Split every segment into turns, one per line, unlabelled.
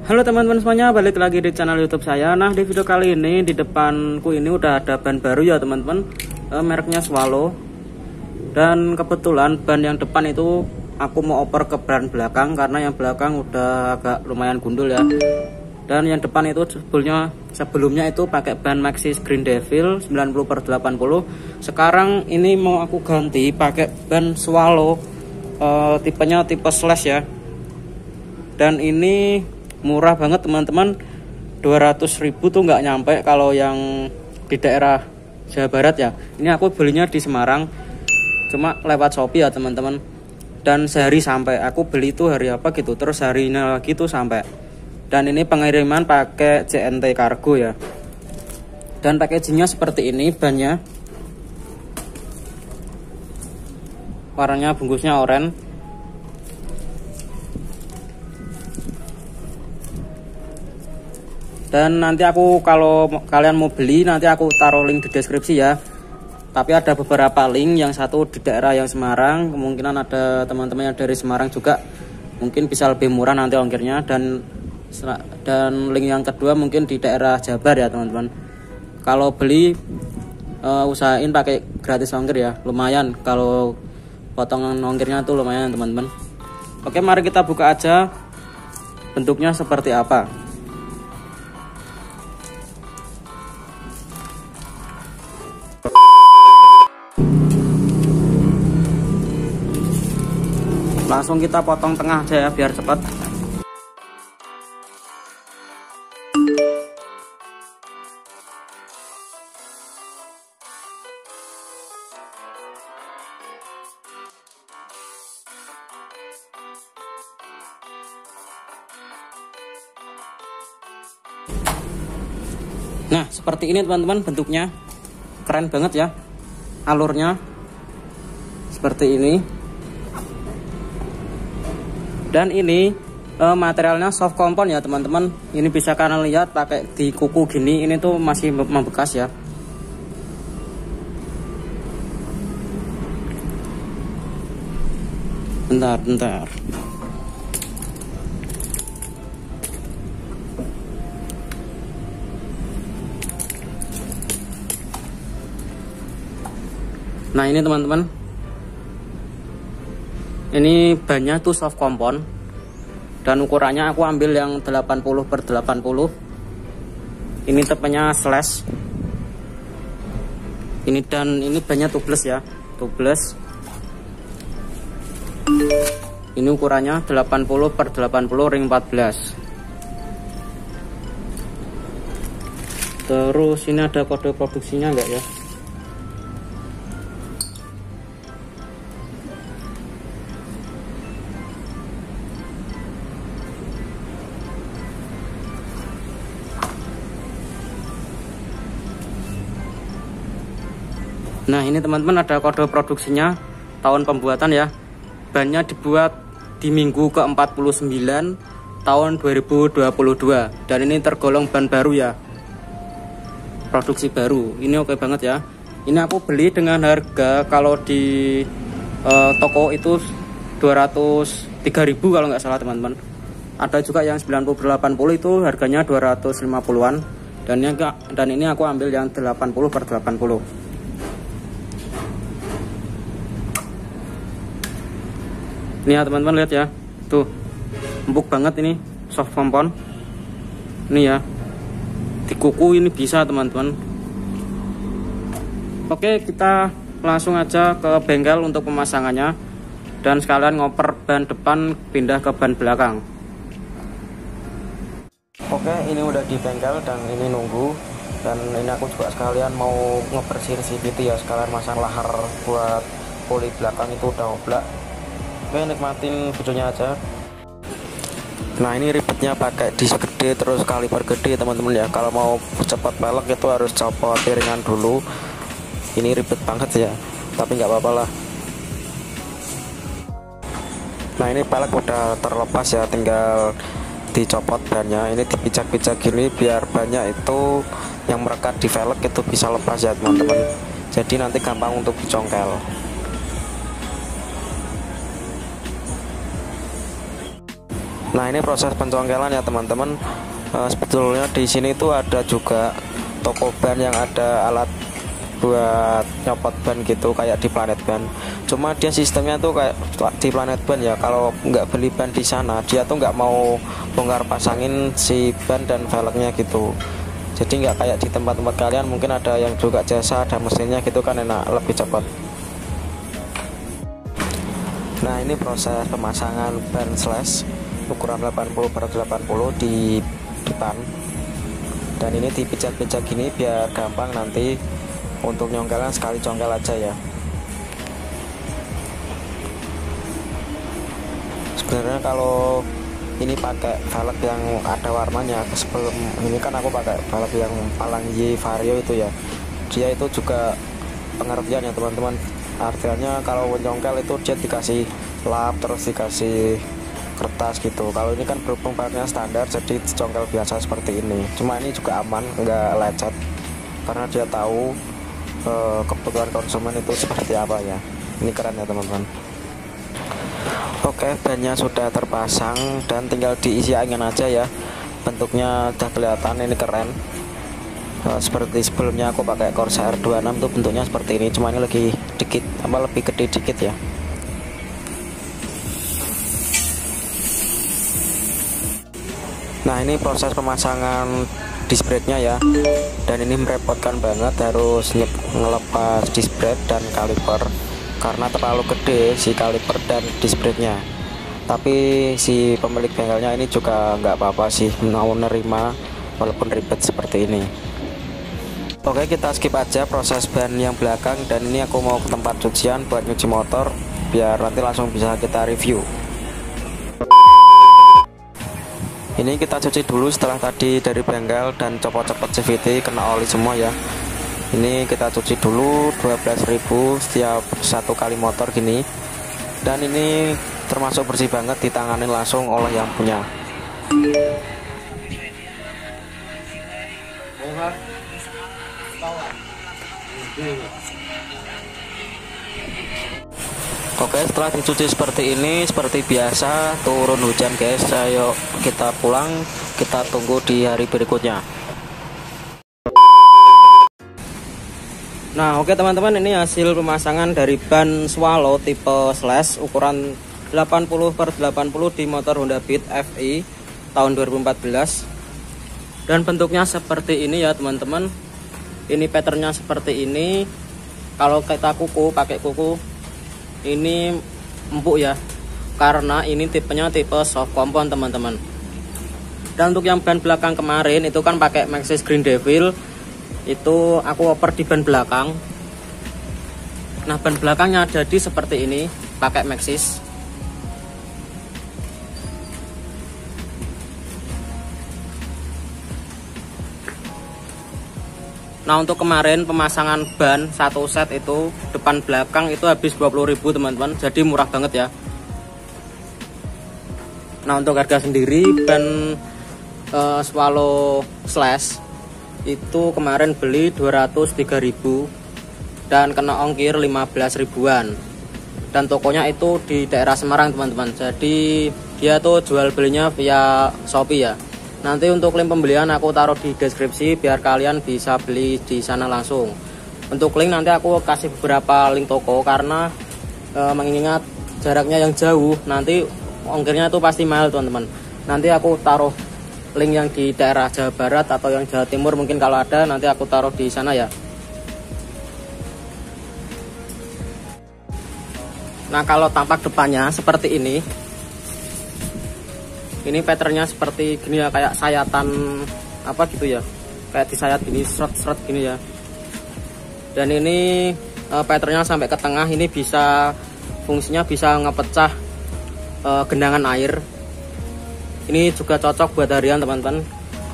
Halo teman-teman semuanya, balik lagi di channel YouTube saya. Nah, di video kali ini di depanku ini udah ada ban baru ya teman-teman, mereknya Swallow. Dan kebetulan ban yang depan itu aku mau oper ke ban belakang karena yang belakang udah agak lumayan gundul ya. Dan yang depan itu sebelumnya itu pakai ban Maxxis Green Devil 90/80. Sekarang ini mau aku ganti pakai ban Swallow, tipenya tipe slash ya. Dan ini murah banget teman-teman, 200.000 tuh nggak nyampe kalau yang di daerah Jawa Barat ya. Ini aku belinya di Semarang, cuma lewat Shopee ya teman-teman. Dan sehari sampai, aku beli itu hari apa gitu, terus harinya lagi tuh sampai. Dan ini pengiriman pakai JNT Cargo ya. Dan packagingnya seperti ini, bannya warnanya bungkusnya oranye. Dan nanti aku, kalau kalian mau beli, nanti aku taruh link di deskripsi ya. Tapi ada beberapa link, yang satu di daerah yang Semarang, kemungkinan ada teman-teman yang dari Semarang juga, mungkin bisa lebih murah nanti ongkirnya. Dan link yang kedua mungkin di daerah Jabar ya teman-teman. Kalau beli usahain pakai gratis ongkir ya, lumayan. Kalau potongan ongkirnya tuh lumayan teman-teman. Oke, mari kita buka aja bentuknya seperti apa. Langsung kita potong tengah aja ya biar cepat. Nah, seperti ini teman-teman bentuknya. Keren banget ya. Alurnya seperti ini. Dan ini materialnya soft compound ya teman-teman. Ini bisa kalian lihat pakai di kuku gini, ini tuh masih membekas ya. Bentar. Nah, ini teman-teman. Ini bannya tuh soft compound. Dan ukurannya aku ambil yang 80/80. Ini tipenya slash. Ini dan ini bannya tubeless ya, tubeless. Ini ukurannya 80/80 ring 14. Terus ini ada kode produksinya enggak ya? Nah, ini teman-teman ada kode produksinya, tahun pembuatan ya. Bannya dibuat di minggu ke-49 tahun 2022. Dan ini tergolong ban baru ya, produksi baru. Ini oke banget ya. Ini aku beli dengan harga, kalau di toko itu 203.000 kalau nggak salah teman-teman. Ada juga yang 90/80 itu harganya 250-an. Dan ini aku ambil yang 80/80. Ini ya teman-teman, lihat ya, tuh empuk banget, ini soft compound. Ini ya, di kuku ini bisa teman-teman. Oke, kita langsung aja ke bengkel untuk pemasangannya. Dan sekalian ngoper ban depan pindah ke ban belakang. Oke, ini udah di bengkel dan ini nunggu. Dan ini aku juga sekalian mau ngebersihin CVT ya, sekalian masang lahar buat poli belakang itu udah oblak. Oke, nikmatin videonya aja. Nah, ini ribetnya pakai disk gede terus kaliper gede teman-teman ya. Kalau mau cepat pelek itu harus copot piringan dulu. Ini ribet banget ya, tapi nggak apa-apa lah. Nah, ini pelek udah terlepas ya, tinggal dicopot bannya. Ini dipijak-pijak gini biar banyak itu yang merekat di velg itu bisa lepas ya teman-teman. Jadi nanti gampang untuk dicongkel.
Nah, ini proses pencongkelan ya teman-teman. Sebetulnya di sini tuh ada juga toko ban yang ada alat buat nyopot ban gitu kayak di Planet Ban. Cuma dia sistemnya tuh kayak di Planet Ban ya, kalau nggak beli ban di sana dia tuh nggak mau bongkar pasangin si ban dan velgnya gitu. Jadi nggak kayak di tempat-tempat kalian, mungkin ada yang juga jasa, ada mesinnya gitu kan, enak, lebih cepat. Nah, ini proses pemasangan ban slash ukuran 80/80 di depan, dan ini dipijat-pijat gini biar gampang nanti untuk nyongkelan, sekali congkel aja ya. Sebenarnya kalau ini pakai velg yang ada warnanya, sebelum ini kan aku pakai velg yang Palang Y Vario itu ya, dia itu juga pengertian ya teman-teman. Artinya kalau menyongkel itu dia dikasih lap, terus dikasih kertas gitu. Kalau ini kan berhubung pakainya standar, jadi congkel biasa seperti ini. Cuma ini juga aman, nggak lecet, karena dia tahu kebutuhan konsumen itu seperti apa ya. Ini keren ya teman-teman. Oke, bannya sudah terpasang dan tinggal diisi angin aja ya. Bentuknya udah kelihatan, ini keren. Seperti sebelumnya aku pakai Corsair 26 tuh bentuknya seperti ini, cuma ini lebih gede dikit ya. Nah, ini proses pemasangan disc brake-nya ya, dan ini merepotkan banget, harus ngelepas disc brake dan kaliper karena terlalu gede si kaliper dan disc brake-nya. Tapi si pemilik bengkelnya ini juga nggak apa-apa sih, mau nerima walaupun ribet seperti ini. Oke, kita skip aja proses ban yang belakang, dan ini aku mau ke tempat cucian buat nyuci motor biar nanti langsung bisa kita review. Ini kita cuci dulu setelah tadi dari bengkel dan copot-copot CVT, kena oli semua ya. Ini kita cuci dulu 12.000 setiap satu kali motor gini. Dan ini termasuk bersih banget, ditanganin langsung oleh yang punya. Oke, setelah dicuci seperti ini, seperti biasa turun hujan guys. Ayo kita pulang, kita tunggu di hari berikutnya.
Nah, oke teman-teman, ini hasil pemasangan dari ban Swallow tipe slash ukuran 80/80 di motor Honda Beat FI tahun 2014. Dan bentuknya seperti ini ya teman-teman. Ini patternnya seperti ini. Kalau kita kuku, pakai kuku ini empuk ya, karena ini tipenya tipe soft compound teman-teman. Dan untuk yang ban belakang kemarin itu kan pakai Maxxis Green Devil, itu aku oper di ban belakang. Nah, ban belakangnya jadi seperti ini, pakai Maxxis. Nah, untuk kemarin pemasangan ban satu set itu depan belakang itu habis 20.000 teman-teman, jadi murah banget ya. Nah, untuk harga sendiri ban Swallow Slash itu kemarin beli 203.000 dan kena ongkir 15 ribuan. Dan tokonya itu di daerah Semarang teman-teman, jadi dia tuh jual belinya via Shopee ya. Nanti untuk link pembelian aku taruh di deskripsi biar kalian bisa beli di sana langsung. Untuk link nanti aku kasih beberapa link toko, karena mengingat jaraknya yang jauh nanti ongkirnya itu pasti mahal teman-teman. Nanti aku taruh link yang di daerah Jawa Barat atau yang Jawa Timur, mungkin kalau ada nanti aku taruh di sana ya. Nah, kalau tampak depannya seperti ini. Ini patternnya seperti gini ya, kayak sayatan apa gitu ya, kayak disayat gini, seret-seret gini ya. Dan ini patternnya sampai ke tengah, ini bisa fungsinya bisa ngepecah genangan air. Ini juga cocok buat harian teman-teman,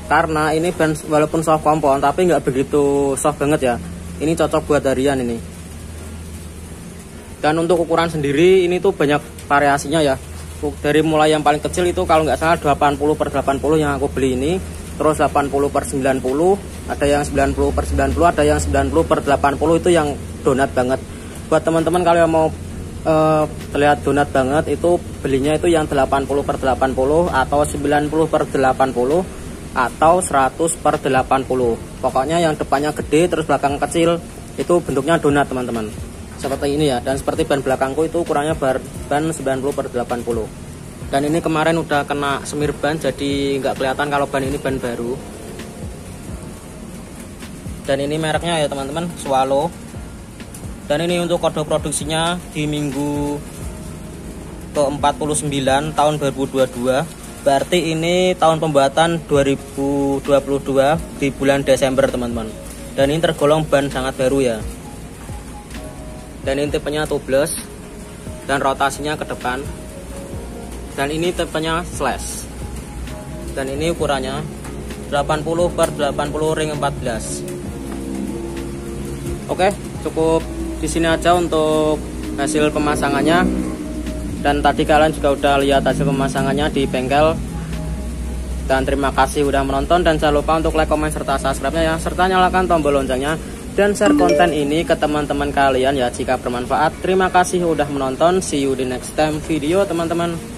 karena ini ban walaupun soft compound tapi nggak begitu soft banget ya. Ini cocok buat harian ini. Dan untuk ukuran sendiri ini tuh banyak variasinya ya. Dari mulai yang paling kecil itu kalau nggak salah 80/80 yang aku beli ini, terus 80/90, ada yang 90/90, ada yang 90/80, itu yang donat banget. Buat teman-teman kalau mau terlihat donat banget. Itu belinya itu yang 80/80 atau 90/80 atau 100/80. Pokoknya yang depannya gede terus belakang kecil, itu bentuknya donat teman-teman, seperti ini ya. Dan seperti ban belakangku itu ukurannya ban 90/80. Dan ini kemarin udah kena semir ban, jadi nggak kelihatan kalau ban ini ban baru. Dan ini mereknya ya teman-teman, Swallow. Dan ini untuk kode produksinya di minggu ke-49 tahun 2022. Berarti ini tahun pembuatan 2022 di bulan Desember teman-teman. Dan ini tergolong ban sangat baru ya. Dan ini tipenya tubeless dan rotasinya ke depan. Dan ini tipenya slash. Dan ini ukurannya 80/80 ring 14. Oke, cukup di sini aja untuk hasil pemasangannya. Dan tadi kalian juga udah lihat hasil pemasangannya di bengkel. Dan terima kasih udah menonton, dan jangan lupa untuk like, komen, serta subscribe-nya ya, serta nyalakan tombol loncengnya dan share konten ini ke teman-teman kalian ya jika bermanfaat. Terima kasih udah menonton. See you di next time video teman-teman.